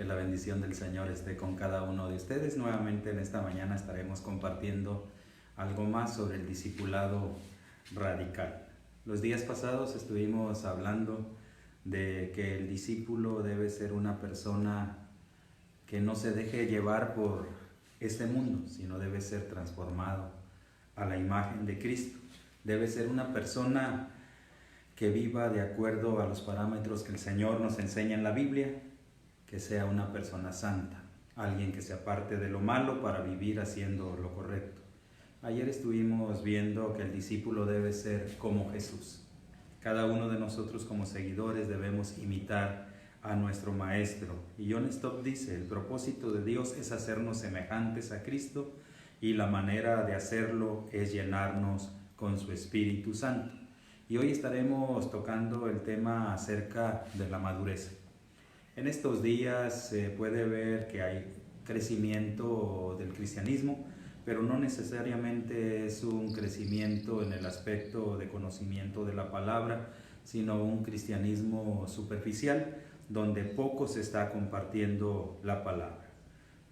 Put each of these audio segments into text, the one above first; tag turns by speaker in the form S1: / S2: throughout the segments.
S1: Que la bendición del Señor esté con cada uno de ustedes. Nuevamente en esta mañana estaremos compartiendo algo más sobre el discipulado radical. Los días pasados estuvimos hablando de que el discípulo debe ser una persona que no se deje llevar por este mundo, sino debe ser transformado a la imagen de Cristo. Debe ser una persona que viva de acuerdo a los parámetros que el Señor nos enseña en la Biblia, que sea una persona santa, alguien que se aparte de lo malo para vivir haciendo lo correcto. Ayer estuvimos viendo que el discípulo debe ser como Jesús. Cada uno de nosotros como seguidores debemos imitar a nuestro Maestro. Y John Stott dice, el propósito de Dios es hacernos semejantes a Cristo y la manera de hacerlo es llenarnos con su Espíritu Santo. Y hoy estaremos tocando el tema acerca de la madurez. En estos días se puede ver que hay crecimiento del cristianismo, pero no necesariamente es un crecimiento en el aspecto de conocimiento de la palabra, sino un cristianismo superficial, donde poco se está compartiendo la palabra.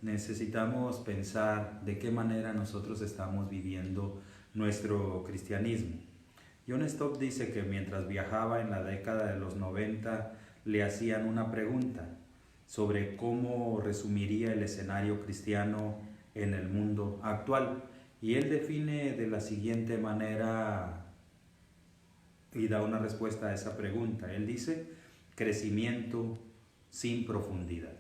S1: Necesitamos pensar de qué manera nosotros estamos viviendo nuestro cristianismo. John Stott dice que mientras viajaba en la década de los 90, le hacían una pregunta sobre cómo resumiría el escenario cristiano en el mundo actual. Y él define de la siguiente manera y da una respuesta a esa pregunta. Él dice, crecimiento sin profundidad.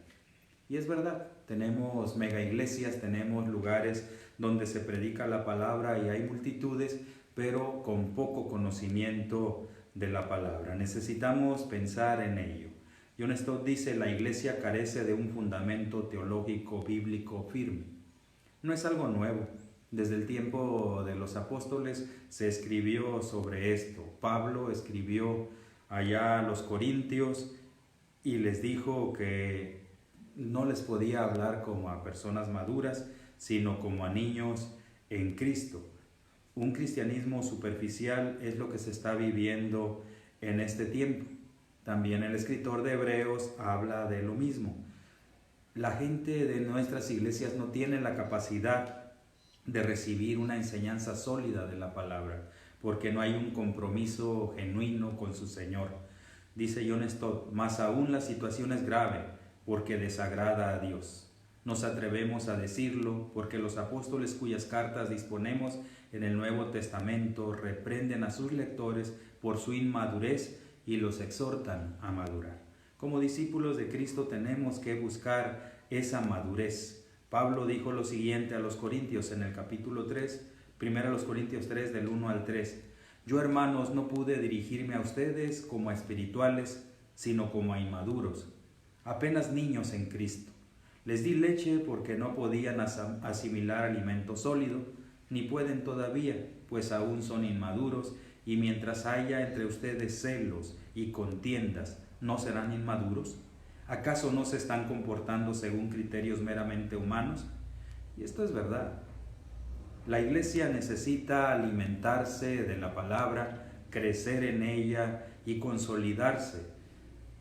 S1: Y es verdad, tenemos mega iglesias, tenemos lugares donde se predica la palabra y hay multitudes, pero con poco conocimiento de la palabra. Necesitamos pensar en ello. John Stott dice, la iglesia carece de un fundamento teológico bíblico firme. No es algo nuevo. Desde el tiempo de los apóstoles se escribió sobre esto. Pablo escribió allá a los corintios y les dijo que no les podía hablar como a personas maduras, sino como a niños en Cristo. Un cristianismo superficial es lo que se está viviendo en este tiempo. También el escritor de Hebreos habla de lo mismo. La gente de nuestras iglesias no tiene la capacidad de recibir una enseñanza sólida de la palabra, porque no hay un compromiso genuino con su Señor. Dice John Stott, más aún la situación es grave, porque desagrada a Dios. Nos atrevemos a decirlo porque los apóstoles cuyas cartas disponemos en el Nuevo Testamento reprenden a sus lectores por su inmadurez y los exhortan a madurar. Como discípulos de Cristo tenemos que buscar esa madurez. Pablo dijo lo siguiente a los Corintios en el capítulo 3, 1 Corintios 3 del 1 al 3. Yo, hermanos, no pude dirigirme a ustedes como a espirituales, sino como a inmaduros, apenas niños en Cristo. Les di leche porque no podían asimilar alimento sólido, ni pueden todavía, pues aún son inmaduros, y mientras haya entre ustedes celos y contiendas, ¿no serán inmaduros? ¿Acaso no se están comportando según criterios meramente humanos? Y esto es verdad. La iglesia necesita alimentarse de la palabra, crecer en ella y consolidarse.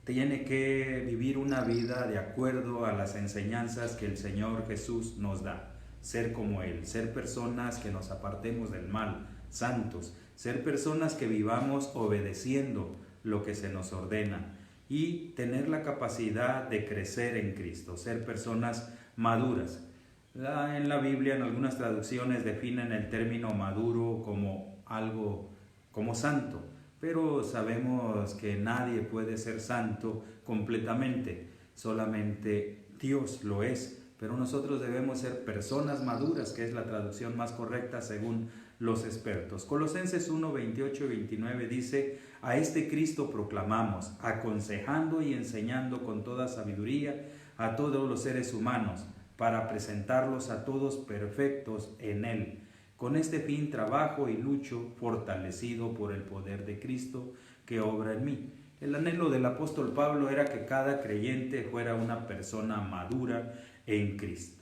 S1: Tiene que vivir una vida de acuerdo a las enseñanzas que el Señor Jesús nos da. Ser como Él, ser personas que nos apartemos del mal, santos, ser personas que vivamos obedeciendo lo que se nos ordena y tener la capacidad de crecer en Cristo, ser personas maduras. En la Biblia, en algunas traducciones definen el término maduro como algo como santo, pero sabemos que nadie puede ser santo completamente, solamente Dios lo es. Pero nosotros debemos ser personas maduras, que es la traducción más correcta según los expertos. Colosenses 1, 28 y 29 dice, a este Cristo proclamamos, aconsejando y enseñando con toda sabiduría a todos los seres humanos, para presentarlos a todos perfectos en Él. Con este fin trabajo y lucho, fortalecido por el poder de Cristo que obra en mí. El anhelo del apóstol Pablo era que cada creyente fuera una persona madura en Cristo.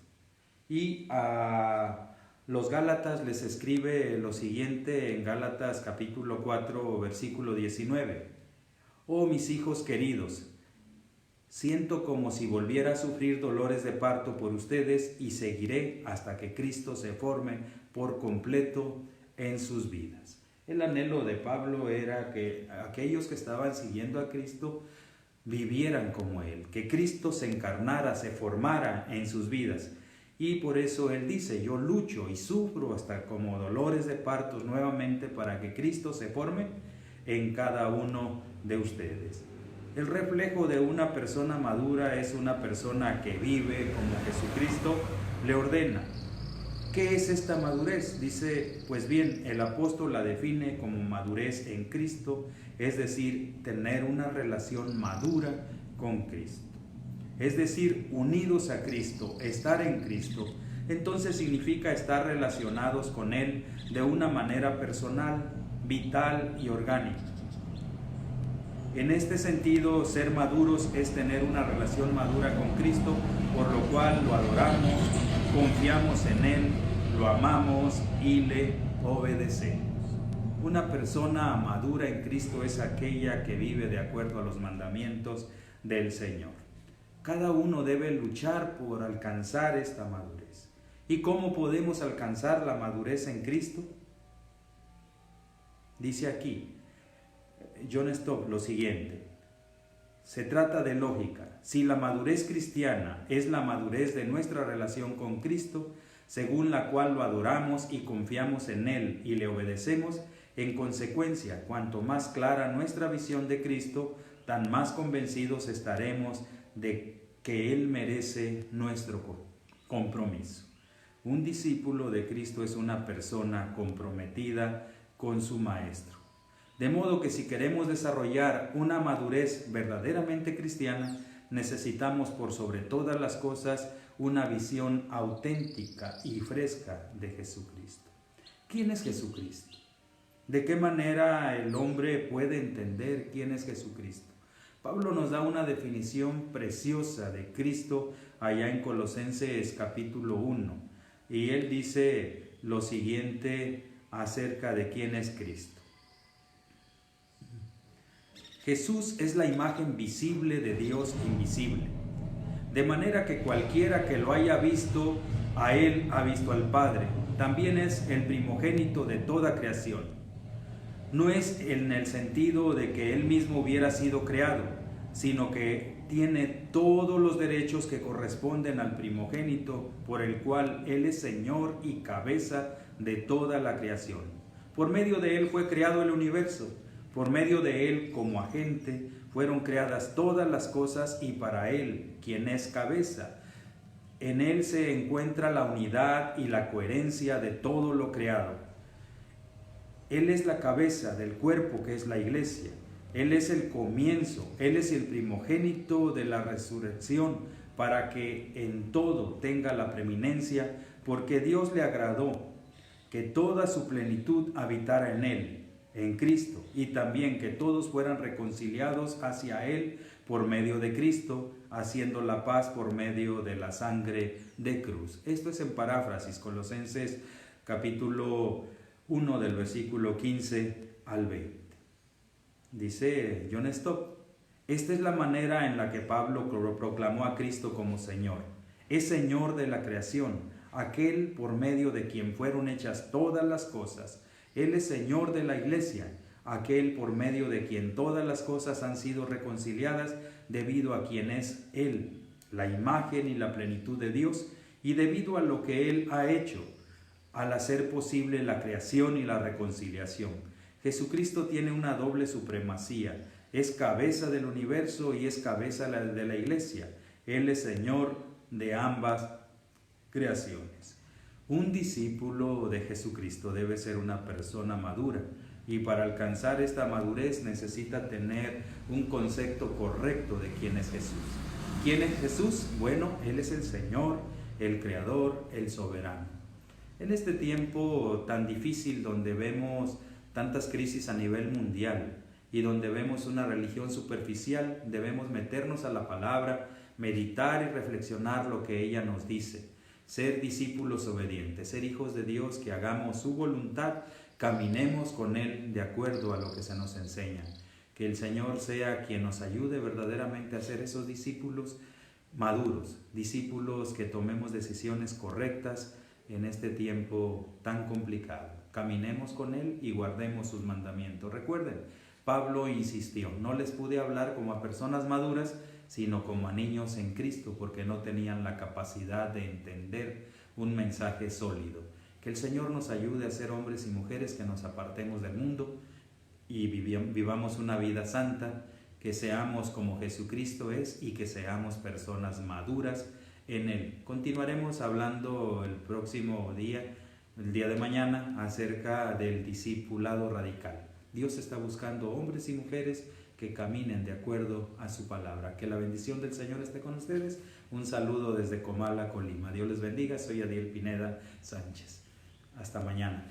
S1: Y a los Gálatas les escribe lo siguiente en Gálatas capítulo 4, versículo 19. Oh mis hijos queridos, Siento como si volviera a sufrir dolores de parto por ustedes y seguiré hasta que Cristo se forme por completo en sus vidas. El anhelo de Pablo era que aquellos que estaban siguiendo a Cristo vivieran como Él, que Cristo se encarnara, se formara en sus vidas. Y por eso Él dice, yo lucho y sufro hasta como dolores de partos nuevamente para que Cristo se forme en cada uno de ustedes. El reflejo de una persona madura es una persona que vive como Jesucristo le ordena. ¿Qué es esta madurez? Dice, pues bien, el apóstol la define como madurez en Cristo, es decir, tener una relación madura con Cristo. Es decir, unidos a Cristo, estar en Cristo, entonces significa estar relacionados con Él de una manera personal, vital y orgánica. En este sentido, ser maduros es tener una relación madura con Cristo, por lo cual lo adoramos, confiamos en Él, lo amamos y le obedecemos. Una persona madura en Cristo es aquella que vive de acuerdo a los mandamientos del Señor. Cada uno debe luchar por alcanzar esta madurez. ¿Y cómo podemos alcanzar la madurez en Cristo? Dice aquí John Stott lo siguiente: se trata de lógica. Si la madurez cristiana es la madurez de nuestra relación con Cristo, según la cual lo adoramos y confiamos en Él y le obedecemos, en consecuencia, cuanto más clara nuestra visión de Cristo, tan más convencidos estaremos de que Él merece nuestro compromiso. Un discípulo de Cristo es una persona comprometida con su Maestro. De modo que si queremos desarrollar una madurez verdaderamente cristiana, necesitamos por sobre todas las cosas una visión auténtica y fresca de Jesucristo. ¿Quién es Jesucristo? ¿De qué manera el hombre puede entender quién es Jesucristo? Pablo nos da una definición preciosa de Cristo allá en Colosenses capítulo 1. Y él dice lo siguiente acerca de quién es Cristo. Jesús es la imagen visible de Dios invisible, de manera que cualquiera que lo haya visto, a Él ha visto al Padre. También es el primogénito de toda creación. No es en el sentido de que Él mismo hubiera sido creado, sino que tiene todos los derechos que corresponden al primogénito, por el cual Él es Señor y cabeza de toda la creación. Por medio de Él fue creado el universo. Por medio de Él, como agente, fueron creadas todas las cosas y para Él, quien es cabeza. En Él se encuentra la unidad y la coherencia de todo lo creado. Él es la cabeza del cuerpo que es la iglesia. Él es el comienzo, Él es el primogénito de la resurrección, para que en todo tenga la preeminencia, porque Dios le agradó que toda su plenitud habitara en Él, en Cristo, y también que todos fueran reconciliados hacia Él por medio de Cristo, haciendo la paz por medio de la sangre de cruz. Esto es en paráfrasis, Colosenses capítulo 1 del versículo 15 al 20. Dice John Stott, esta es la manera en la que Pablo proclamó a Cristo como Señor. Es Señor de la creación, aquel por medio de quien fueron hechas todas las cosas. Él es Señor de la iglesia, aquel por medio de quien todas las cosas han sido reconciliadas, debido a quien es Él, la imagen y la plenitud de Dios, y debido a lo que Él ha hecho, al hacer posible la creación y la reconciliación. Jesucristo tiene una doble supremacía, es cabeza del universo y es cabeza de la iglesia. Él es Señor de ambas creaciones. Un discípulo de Jesucristo debe ser una persona madura, y para alcanzar esta madurez necesita tener un concepto correcto de quién es Jesús. ¿Quién es Jesús? Bueno, Él es el Señor, el Creador, el Soberano. En este tiempo tan difícil, donde vemos tantas crisis a nivel mundial y donde vemos una religión superficial, debemos meternos a la palabra, meditar y reflexionar lo que ella nos dice. Ser discípulos obedientes, ser hijos de Dios, que hagamos su voluntad, caminemos con Él de acuerdo a lo que se nos enseña. Que el Señor sea quien nos ayude verdaderamente a ser esos discípulos maduros, discípulos que tomemos decisiones correctas en este tiempo tan complicado. Caminemos con Él y guardemos sus mandamientos. Recuerden, Pablo insistió, no les pude hablar como a personas maduras, sino como a niños en Cristo, porque no tenían la capacidad de entender un mensaje sólido. Que el Señor nos ayude a ser hombres y mujeres que nos apartemos del mundo y vivamos una vida santa, que seamos como Jesucristo es y que seamos personas maduras en Él. Continuaremos hablando el próximo día, el día de mañana, acerca del discipulado radical. Dios está buscando hombres y mujeres que caminen de acuerdo a su palabra. Que la bendición del Señor esté con ustedes. Un saludo desde Comala, Colima. Dios les bendiga. Soy Adiel Pineda Sánchez. Hasta mañana.